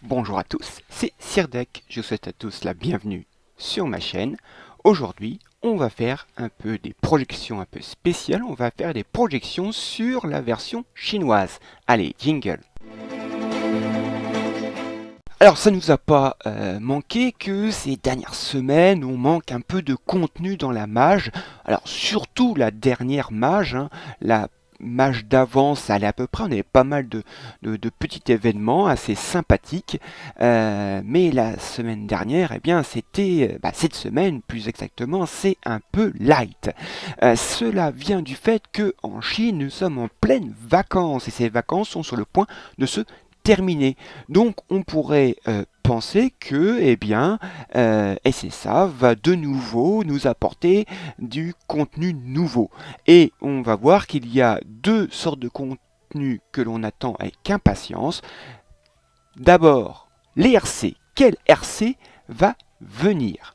Bonjour à tous, c'est Sirdek, je vous souhaite à tous la bienvenue sur ma chaîne. Aujourd'hui, on va faire un peu des projections un peu spéciales, on va faire des projections sur la version chinoise. Allez, jingle. Alors ça nous a pas manqué que ces dernières semaines on manque un peu de contenu dans la mage. Alors surtout la dernière mage, la mage d'avant ça allait à peu près, on avait pas mal de petits événements assez sympathiques. Mais la semaine dernière, eh bien c'était, cette semaine plus exactement, c'est un peu light. Cela vient du fait que en Chine nous sommes en pleine vacances et ces vacances sont sur le point de se terminé. Donc on pourrait penser que SSA va de nouveau nous apporter du contenu nouveau. Et on va voir qu'il y a deux sortes de contenus que l'on attend avec impatience. D'abord, les RC. Quel RC va venir,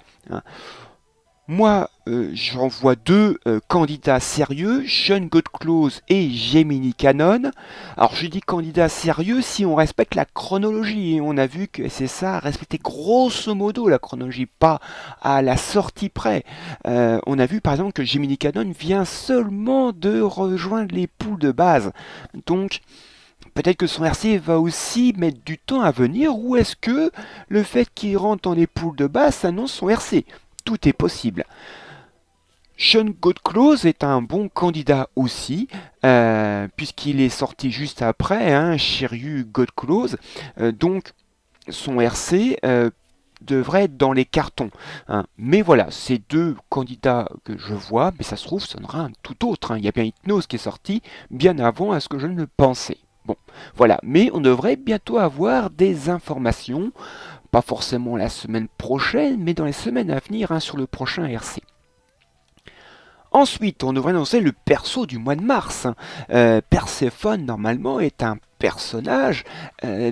moi, j'en vois deux candidats sérieux, Sean Godclose et Gemini Cannon. Alors, je dis candidats sérieux si on respecte la chronologie. Et on a vu que c'est ça, respecter grosso modo la chronologie, pas à la sortie près. On a vu par exemple que Gemini Cannon vient seulement de rejoindre les poules de base. Donc, peut-être que son RC va aussi mettre du temps à venir, ou est-ce que le fait qu'il rentre dans les poules de base annonce son RC? Tout est possible. Sean Godclose est un bon candidat aussi, puisqu'il est sorti juste après, Shiryu Godclose. Donc son RC devrait être dans les cartons. Mais voilà, ces deux candidats que je vois, mais ça se trouve, ça sera un tout autre. Il y a bien Hypnose qui est sorti bien avant à ce que je ne le pensais. Bon, voilà, mais on devrait bientôt avoir des informations, pas forcément la semaine prochaine, mais dans les semaines à venir sur le prochain RC. Ensuite, on devrait annoncer le perso du mois de mars. Perséphone, normalement, est un personnage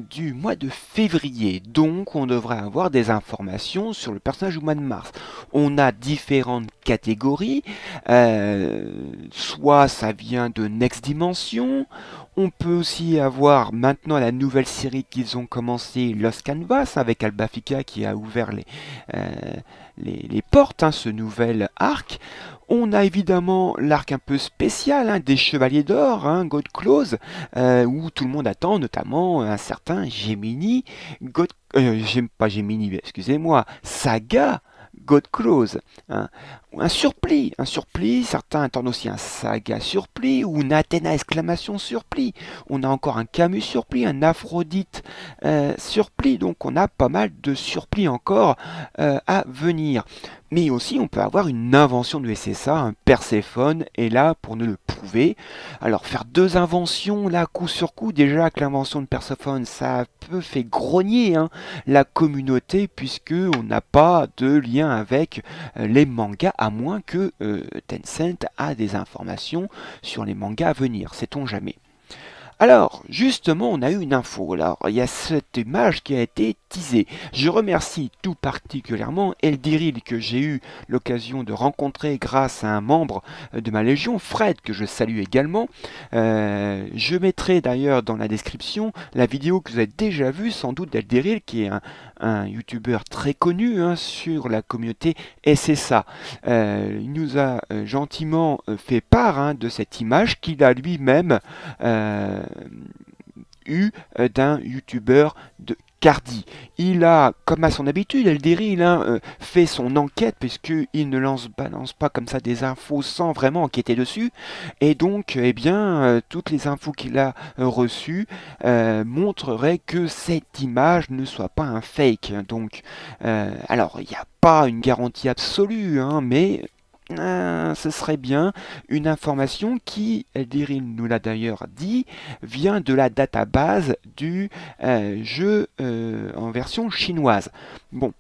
du mois de février. Donc, on devrait avoir des informations sur le personnage du mois de mars. On a différentes catégories. Soit ça vient de Next Dimension. On peut aussi avoir maintenant la nouvelle série qu'ils ont commencé, Lost Canvas, avec Albafika qui a ouvert euh, les portes, ce nouvel arc. On a évidemment l'arc un peu spécial des Chevaliers d'Or, Godclose, où tout le monde attend, notamment un certain Gemini, pas Gemini, excusez-moi, Saga Godclose. Un surplis, certains attendent aussi un Saga surplis, ou une Athéna exclamation surplis. On a encore un Camus surplis, un Aphrodite surplis, donc on a pas mal de surplis encore à venir. Mais aussi, on peut avoir une invention de SSA, un Perséphone est là pour nous le prouver. Alors, faire deux inventions, là, coup sur coup, déjà que l'invention de Perséphone, ça a peu fait grogner la communauté, puisque on n'a pas de lien avec les mangas, à moins que Tencent a des informations sur les mangas à venir, sait-on jamais. Alors, justement, on a eu une info. Alors, il y a cette image qui a été teasée. Je remercie tout particulièrement Eldiril que j'ai eu l'occasion de rencontrer grâce à un membre de ma légion, Fred, que je salue également. Je mettrai d'ailleurs dans la description la vidéo que vous avez déjà vue, sans doute d'Eldiril, qui est un youtubeur très connu sur la communauté SSA. Il nous a gentiment fait part de cette image qu'il a lui-même d'un youtubeur de Cardi. Il a, comme à son habitude, Elderil fait son enquête, puisqu'il ne balance pas comme ça des infos sans vraiment enquêter dessus. Et donc, toutes les infos qu'il a reçues montreraient que cette image ne soit pas un fake. Donc, alors, il n'y a pas une garantie absolue, mais ce serait bien une information qui, Eldiril nous l'a d'ailleurs dit, vient de la database du jeu en version chinoise. Bon.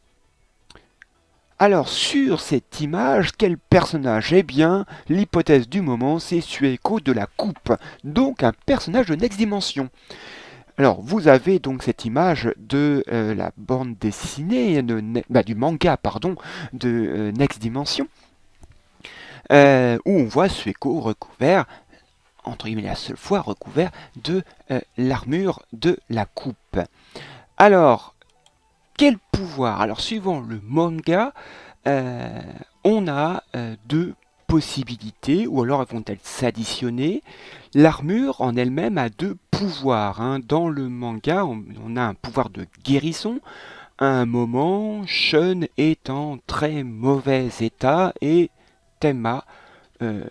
Alors, sur cette image, quel personnage? Eh bien, l'hypothèse du moment, c'est Sueko de la Coupe, donc un personnage de Next Dimension. Alors, vous avez donc cette image de la bande dessinée, du manga, pardon, de Next Dimension. Où on voit Sueko recouvert, entre guillemets la seule fois recouvert, de l'armure de la coupe. Alors, quel pouvoir? Alors, suivant le manga, euh, on a deux possibilités, ou alors vont-elles s'additionner? L'armure en elle-même a deux pouvoirs, hein. Dans le manga, on a un pouvoir de guérison. À un moment, Shun est en très mauvais état et Tenma euh,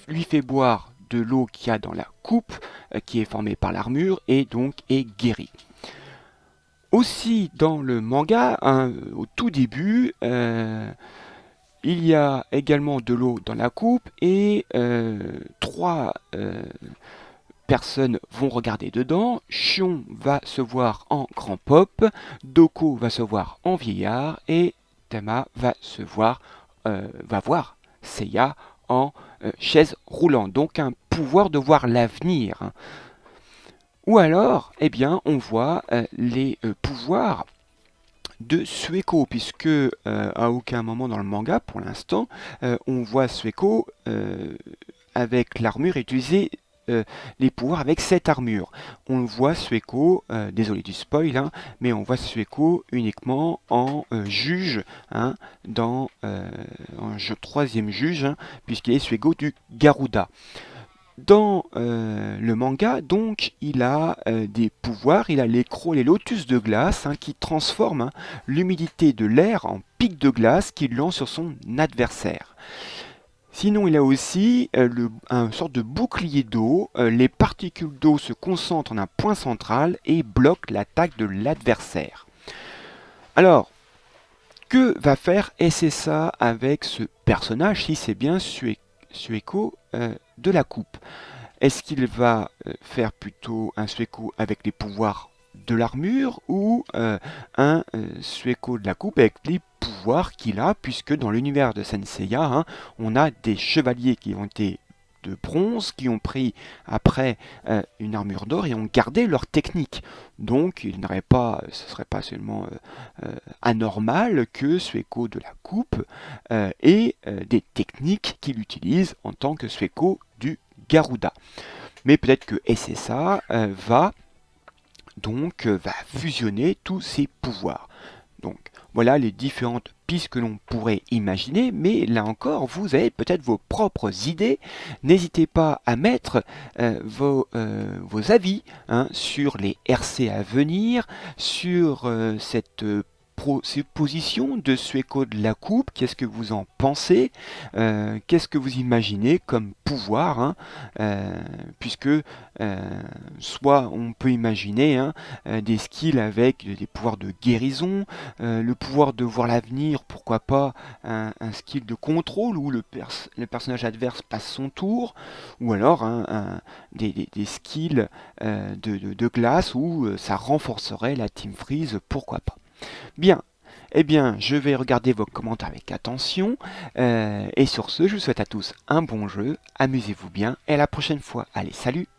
lui fait boire de l'eau qu'il y a dans la coupe qui est formée par l'armure et donc est guéri. Aussi dans le manga, hein, au tout début, il y a également de l'eau dans la coupe et trois personnes vont regarder dedans. Shion va se voir en grand pop, Doko va se voir en vieillard et Tama va voir Seiya en chaise roulante. Donc un pouvoir de voir l'avenir, hein. Ou alors, eh bien, on voit les pouvoirs de Sueko, puisque à aucun moment dans le manga, pour l'instant, on voit Sueko avec l'armure utiliser les pouvoirs avec cette armure. On voit Sueko, désolé du spoil, hein, mais on voit Sueko uniquement en juge, hein, dans troisième juge, hein, puisqu'il est Sueko du Garuda. Dans le manga, donc, il a des pouvoirs, il a les lotus de glace, hein, qui transforment, hein, l'humidité de l'air en pic de glace qu'il lance sur son adversaire. Sinon, il a aussi un sorte de bouclier d'eau. Les particules d'eau se concentrent en un point central et bloquent l'attaque de l'adversaire. Alors, que va faire SSA avec ce personnage si c'est bien Sueko de la coupe? Est-ce qu'il va faire plutôt un Sueko avec les pouvoirs de l'armure ou un Sueko de la coupe avec les pouvoirs qu'il a, puisque dans l'univers de Senseiya, hein, on a des chevaliers qui ont été de bronze, qui ont pris après une armure d'or et ont gardé leur technique. Donc il n'aurait pas, ce serait pas seulement anormal que Sueko de la coupe ait des techniques qu'il utilise en tant que Sueko du Garuda. Mais peut-être que SSA va fusionner tous ses pouvoirs. Donc voilà les différentes pistes que l'on pourrait imaginer, mais là encore, vous avez peut-être vos propres idées. N'hésitez pas à mettre vos avis, hein, sur les RC à venir, sur cette position de Sueko de la coupe. Qu'est-ce que vous en pensez? Qu'est-ce que vous imaginez comme pouvoir, hein, puisque soit on peut imaginer, hein, des skills avec des pouvoirs de guérison, le pouvoir de voir l'avenir, pourquoi pas un skill de contrôle où le personnage adverse passe son tour, ou alors hein, des skills de glace où ça renforcerait la Team Freeze, pourquoi pas. Bien, eh bien, je vais regarder vos commentaires avec attention. Et sur ce, je vous souhaite à tous un bon jeu. Amusez-vous bien et à la prochaine fois. Allez, salut!